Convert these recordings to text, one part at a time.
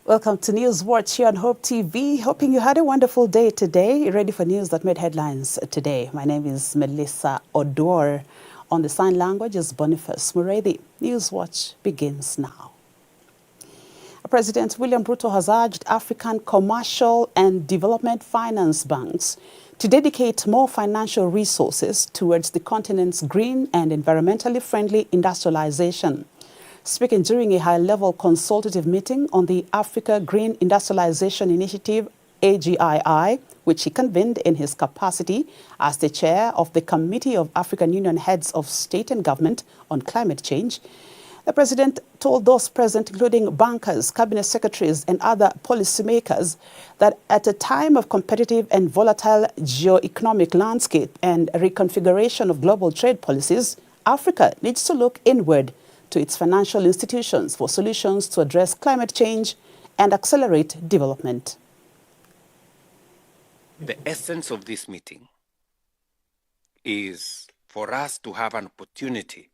Welcome to Newswatch here on Hope TV. Hoping you had a wonderful day today. You're ready for news that made headlines today. My name is Melissa Oduor. On the sign language is Boniface Muredi. Newswatch begins now. President William Ruto has urged African commercial and development finance banks to dedicate more financial resources towards the continent's green and environmentally friendly industrialization. Speaking during a high-level consultative meeting on the Africa Green Industrialization Initiative, AGII, which he convened in his capacity as the chair of the Committee of African Union Heads of State and Government on Climate Change, the president told those present, including bankers, cabinet secretaries, and other policymakers, that at a time of competitive and volatile geo-economic landscape and reconfiguration of global trade policies, Africa needs to look inward to its financial institutions for solutions to address climate change and accelerate development. The essence of this meeting is for us to have an opportunity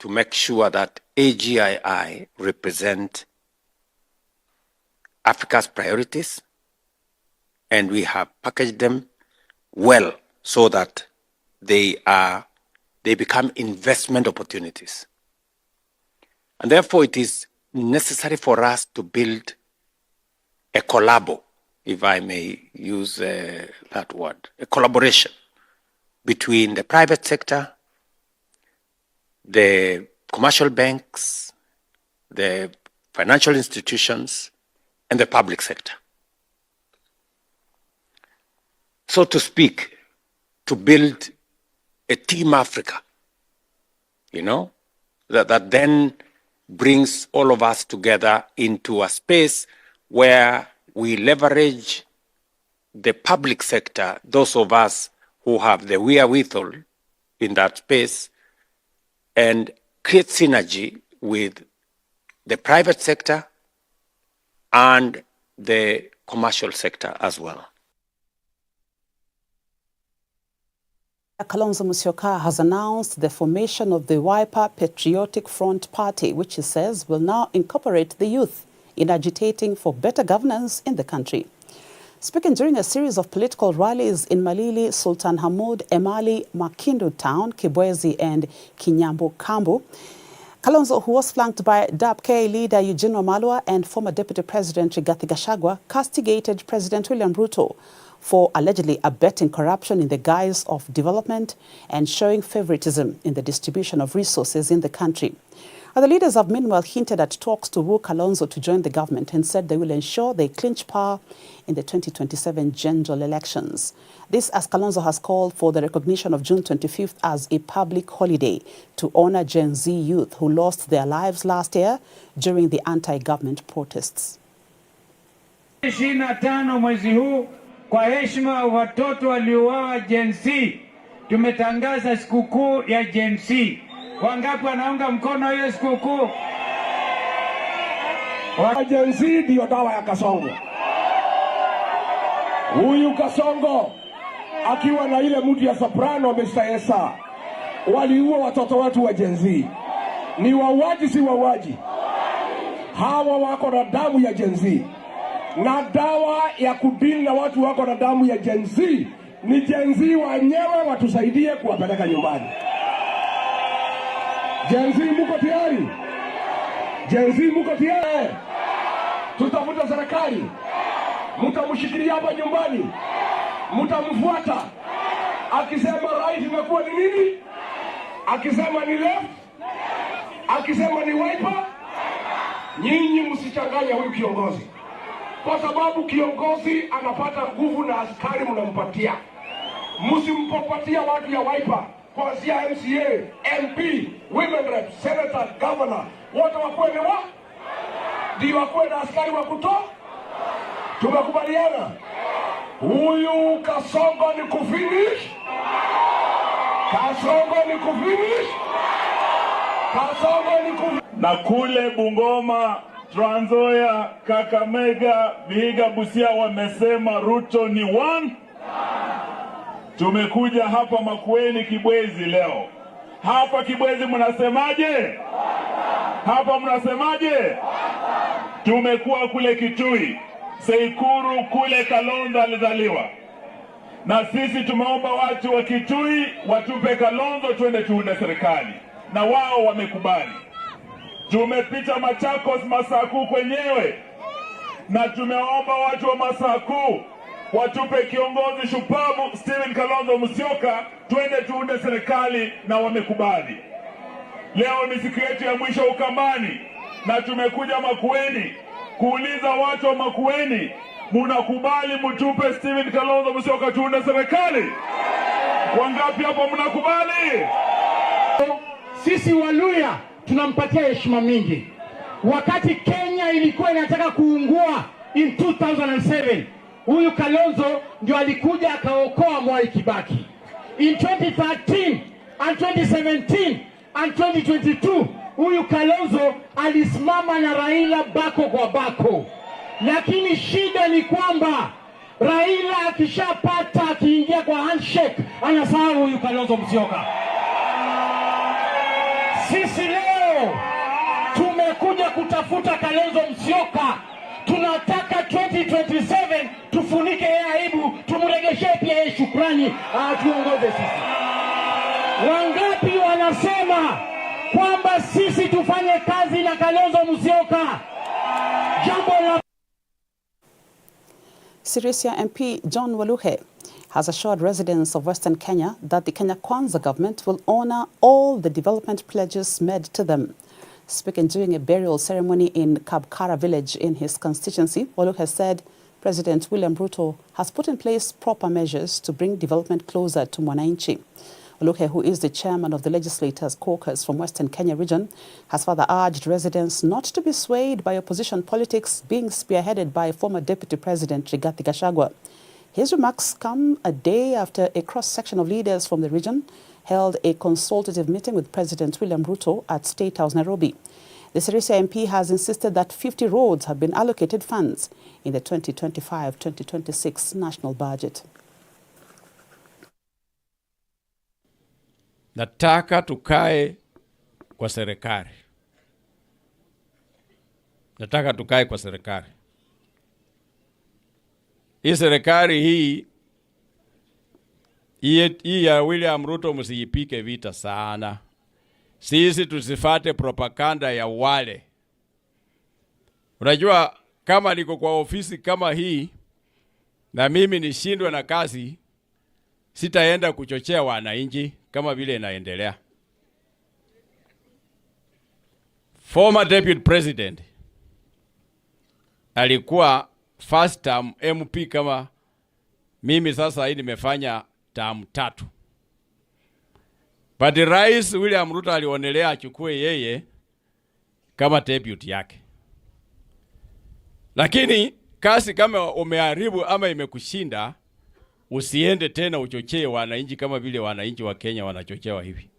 to make sure that AGII represent Africa's priorities, and we have packaged them well so that they become investment opportunities. And therefore, it is necessary for us to build a collabo, if I may use that word, a collaboration between the private sector, the commercial banks, the financial institutions, and the public sector. So to speak, to build a Team Africa, that then brings all of us together into a space where we leverage the public sector, those of us who have the wherewithal in that space, and create synergy with the private sector and the commercial sector as well. Kalonzo Musyoka has announced the formation of the Wiper Patriotic Front Party, which he says will now incorporate the youth in agitating for better governance in the country. Speaking during a series of political rallies in Malili, Sultan Hamoud, Emali, Makindu Town, Kibwezi, and Kinyambu Kambu, Kalonzo, who was flanked by DAP-K leader Eugene Wamalwa and former Deputy President Rigathi Gachagua, castigated President William Ruto for allegedly abetting corruption in the guise of development and showing favoritism in the distribution of resources in the country. The leaders have meanwhile hinted at talks to woo Kalonzo to join the government and said they will ensure they clinch power in the 2027 general elections. This as Kalonzo has called for the recognition of June 25th as a public holiday to honor Gen Z youth who lost their lives last year during the anti-government protests. 25 mwezi huu kwa heshima watoto waliouawa Gen Z, tumetangaza sikukuu ya Gen Z. Wangapi wanaunga mkono hiyo sikukuu? Gen Z ndio dawa ya Kasongo. Huyu Kasongo akiwa na ile mtu ya soprano Mr. Esa waliua watoto wetu wa Gen Z. Ni wauaji si wauaji? Hawa wako na damu ya Gen Z. Na dawa ya kudili na watu wako na damu ya Gen Z ni Gen Z wenyewe watusaidie kuwapeleka nyumbani. Gen Z muko tayari? Gen Z muko tayari? Tutafuta serikali. Mtamshikilia hapa nyumbani. Mtamfuata. Akisema right imekuwa ni nini? Akisema ni left? Akisema ni wiper? Nyinyi msichanganya huyu kiongozi. Kwa sababu kiongozi anapata nguvu na askari mnampatia. Msimpatia watu ya wiper. Kuanzia MCA, MP, women rep, senator, governor, wote wakuwe ni wa? Ndio wakuwe na askari wa kutoa? Tumekubaliana? Huyu Kasongo ni kufinish? Kasongo ni kufinish? Kasongo ni kufinish? Na kule Bungoma, Trans Nzoia, Kakamega, Vihiga, Busia wamesema Ruto ni one. Tumekuja hapa Makueni Kibwezi leo. Hapa Kibwezi mnasemaje? Hapa mnasemaje? tumekuwa kule Kitui, Seikuru kule Kalonzo alizaliwa. Na sisi tumeomba watu wa Kitui watupe Kalonzo twende tuunde serikali. Na wao wamekubali. Tumepita Machakos, Masaku kwenyewe. Na tumeomba watu wa Masaku watupe kiongozi shupavu Stephen Kalonzo Musyoka twende tuunde serikali, na wamekubali. Leo ni siku yetu ya mwisho Ukambani na tumekuja Makueni kuuliza watu wa Makueni, mnakubali mtupe Stephen Kalonzo Musyoka tuunde serikali? Wangapi hapo mnakubali? Sisi Waluya tunampatia heshima mingi. Wakati Kenya ilikuwa inataka kuungua in 2007, huyu Kalonzo ndio alikuja akaokoa Mwai Kibaki. In 2013 and 2017 and 2022, huyu Kalonzo alisimama na Raila bako kwa bako. Lakini shida ni kwamba Raila akishapata akiingia kwa handshake anasahau huyu Kalonzo Musyoka. Sisi leo tumekuja kutafuta Kalonzo Musyoka. Tunataka 2027 tufunike yeye aibu, tumregeshe pia yeye shukrani, tuongoze sisi. Wangapi wanasema kwamba sisi tufanye kazi na Kalonzo Musyoka? Jambo la Sirisia MP John Waluhe has assured residents of Western Kenya that the Kenya Kwanza government will honor all the development pledges made to them. Speaking during a burial ceremony in Kabkara village in his constituency, Waluhe said President William Ruto has put in place proper measures to bring development closer to Mwananchi. Waluhe, who is the chairman of the Legislators' Caucus from Western Kenya region, has further urged residents not to be swayed by opposition politics being spearheaded by former Deputy President Rigathi Gachagua. His remarks come a day after a cross-section of leaders from the region held a consultative meeting with President William Ruto at State House, Nairobi. The Sirisia MP has insisted that 50 roads have been allocated funds in the 2025-2026 national budget. Nataka tukae kwa serikali. Nataka tukae kwa serikali. Hii serikali hii ya William Ruto msijipike vita sana. Sisi tusifate propaganda ya wale. Unajua kama niko kwa ofisi kama hii na mimi nishindwe na kazi, sitaenda kuchochea wananchi kama vile inaendelea. Former Deputy President alikuwa first term MP kama mimi, sasa hii nimefanya term 3. But Rais William Ruto alionelea achukue yeye kama deputy yake. Lakini kasi kama umeharibu ama imekushinda, usiende tena uchochee wananchi kama vile wananchi wa Kenya wanachochewa hivi.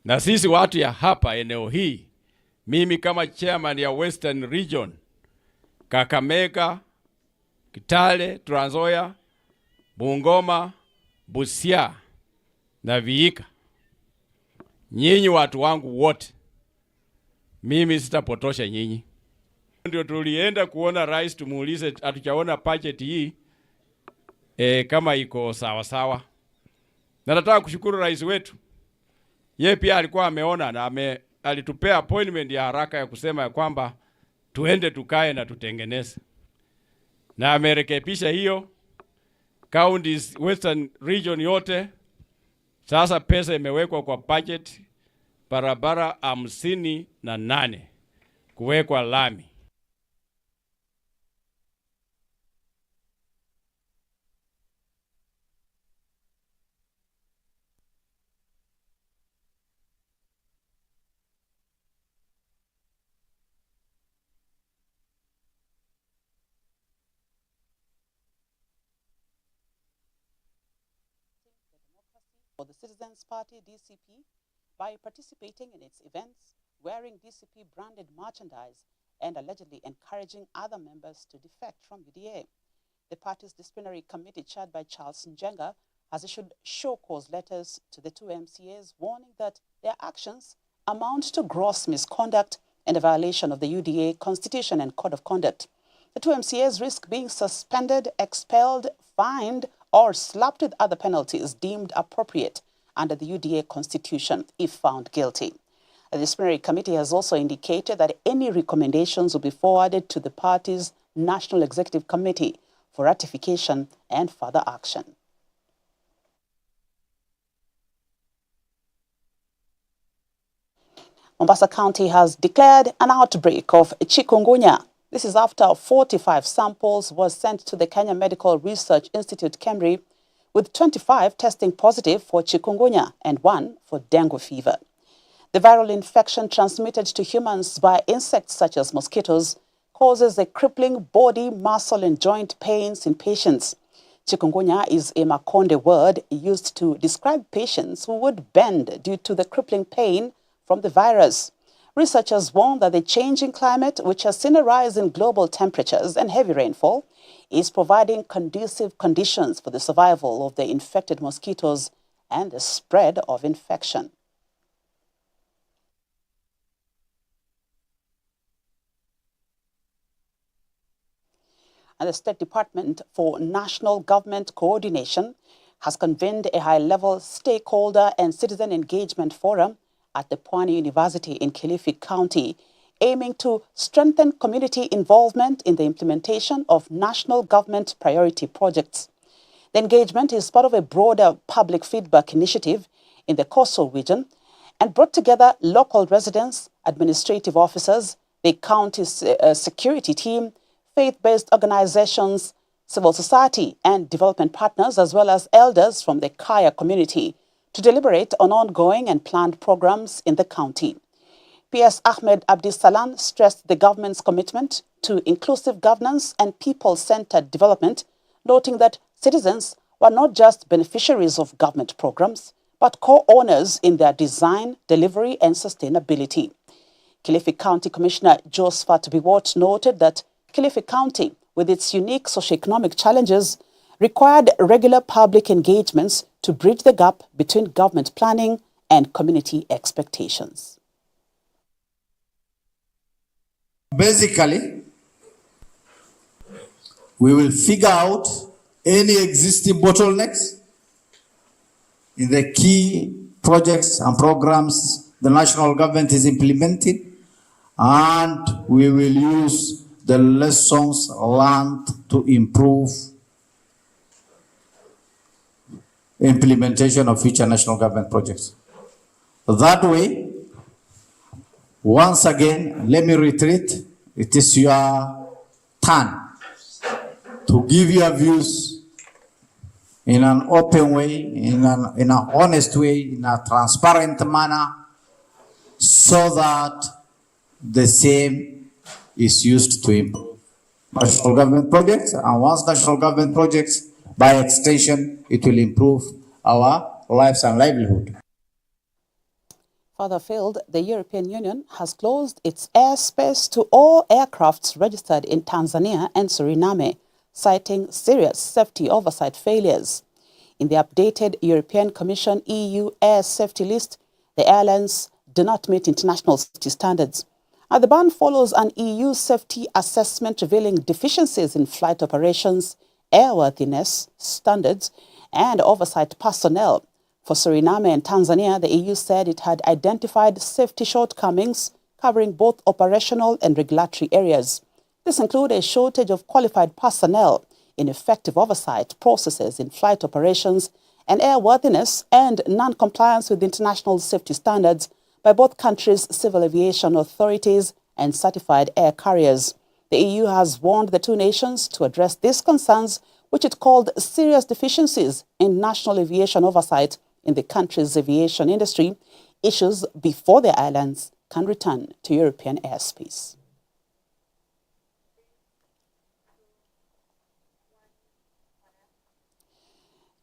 Na sisi watu ya hapa eneo hii, mimi kama chairman ya Western Region, Kakamega, Kitale, Trans Nzoia, Bungoma, Busia na Vihiga, nyinyi watu wangu wote, mimi sitapotosha nyinyi. Ndio tulienda kuona rais tumuulize, hatujaona budget hii kama iko sawa sawa. Na nataka kushukuru rais wetu. Yeye pia alikuwa ameona na alitupea appointment ya haraka ya kusema ya kwamba tuende tukae na tutengeneze. Na amerekebisha hiyo counties Western Region yote. Sasa pesa imewekwa kwa budget barabara 58 kuwekwa lami. For the Citizens Party, DCP, by participating in its events, wearing DCP-branded merchandise, and allegedly encouraging other members to defect from UDA. The party's disciplinary committee, chaired by Charles Njenga, has issued show-cause letters to the two MCAs, warning that their actions amount to gross misconduct in a violation of the UDA Constitution and Code of Conduct. The two MCAs risk being suspended, expelled, fined, or slapped with other penalties deemed appropriate under the UDA Constitution if found guilty. The disciplinary committee has also indicated that any recommendations will be forwarded to the party's National Executive Committee for ratification and further action. Mombasa County has declared an outbreak of chikungunya. This is after 45 samples were sent to the Kenya Medical Research Institute, KEMRI, with 25 testing positive for chikungunya and 1 for dengue fever. The viral infection transmitted to humans by insects such as mosquitoes causes a crippling body, muscle and joint pains in patients. Chikungunya is a Makonde word used to describe patients who would bend due to the crippling pain from the virus. Researchers warn that the changing climate, which has seen a rise in global temperatures and heavy rainfall, is providing conducive conditions for the survival of the infected mosquitoes and the spread of infection. And the State Department for National Government Coordination has convened a high-level stakeholder and citizen engagement forum at the Pwani University in Kilifi County, aiming to strengthen community involvement in the implementation of national government priority projects. The engagement is part of a broader public feedback initiative in the coastal region and brought together local residents, administrative officers, the county's security team, faith-based organizations, civil society and development partners, as well as elders from the Kaya community, to deliberate on ongoing and planned programs in the county. PS Ahmed Abdisalan stressed the government's commitment to inclusive governance and people-centered development, noting that citizens were not just beneficiaries of government programs, but co-owners in their design, delivery and sustainability. Kilifi County Commissioner Josephat Biwott noted that Kilifi County, with its unique socioeconomic challenges, required regular public engagements to bridge the gap between government planning and community expectations. Basically, we will figure out any existing bottlenecks in the key projects and programs the national government is implementing, and we will use the lessons learned to improve implementation of future national government projects. That way, once again, let me reiterate, it is your turn to give your views in an open way, in an honest way, in a transparent manner, so that the same is used to improve national government projects. And once national government projects, by extension, it will improve our lives and livelihood. Further afield, the European Union has closed its airspace to all aircrafts registered in Tanzania and Suriname, citing serious safety oversight failures. In the updated European Commission EU air safety list, the airlines do not meet international safety standards. The ban follows an EU safety assessment revealing deficiencies in flight operations, airworthiness standards, and oversight personnel. For Suriname and Tanzania, the EU said it had identified safety shortcomings covering both operational and regulatory areas. This included a shortage of qualified personnel, ineffective oversight processes in flight operations, and airworthiness and non-compliance with international safety standards by both countries' civil aviation authorities and certified air carriers. The EU has warned the two nations to address these concerns, which it called serious deficiencies in national aviation oversight in the country's aviation industry, issues before the airlines can return to European airspace.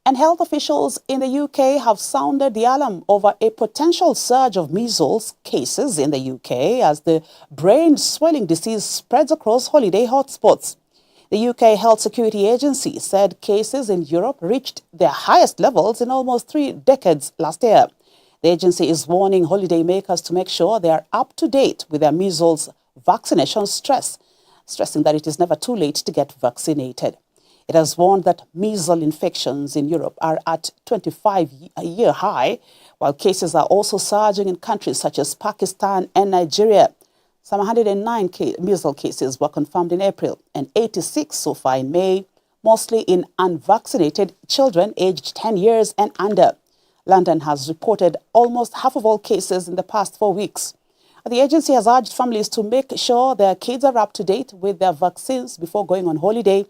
And health officials in the UK have sounded the alarm over a potential surge of measles cases in the UK as the brain swelling disease spreads across holiday hotspots. The UK Health Security Agency said cases in Europe reached their highest levels in almost 3 decades last year. The agency is warning holidaymakers to make sure they are up to date with their measles vaccination stressing that it is never too late to get vaccinated. It has warned that measles infections in Europe are at 25-year high, while cases are also surging in countries such as Pakistan and Nigeria. Some 109 measles cases were confirmed in April and 86 so far in May, mostly in unvaccinated children aged 10 years and under. London has reported almost half of all cases in the past 4 weeks. The agency has urged families to make sure their kids are up to date with their vaccines before going on holiday,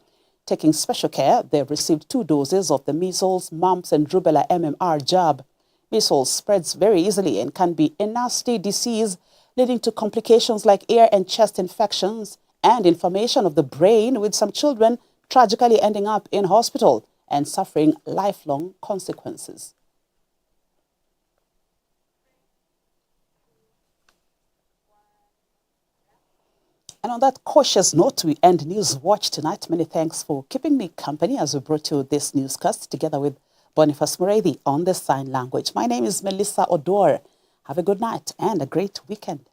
taking special care they've received 2 doses of the measles, mumps and rubella MMR jab. Measles spreads very easily and can be a nasty disease, leading to complications like ear and chest infections and inflammation of the brain, with some children tragically ending up in hospital and suffering lifelong consequences. And on that cautious note, we end Newswatch tonight. Many thanks for keeping me company as we brought you this newscast together with Boniface Muredi on the sign language. My name is Melissa Oduor. Have a good night and a great weekend.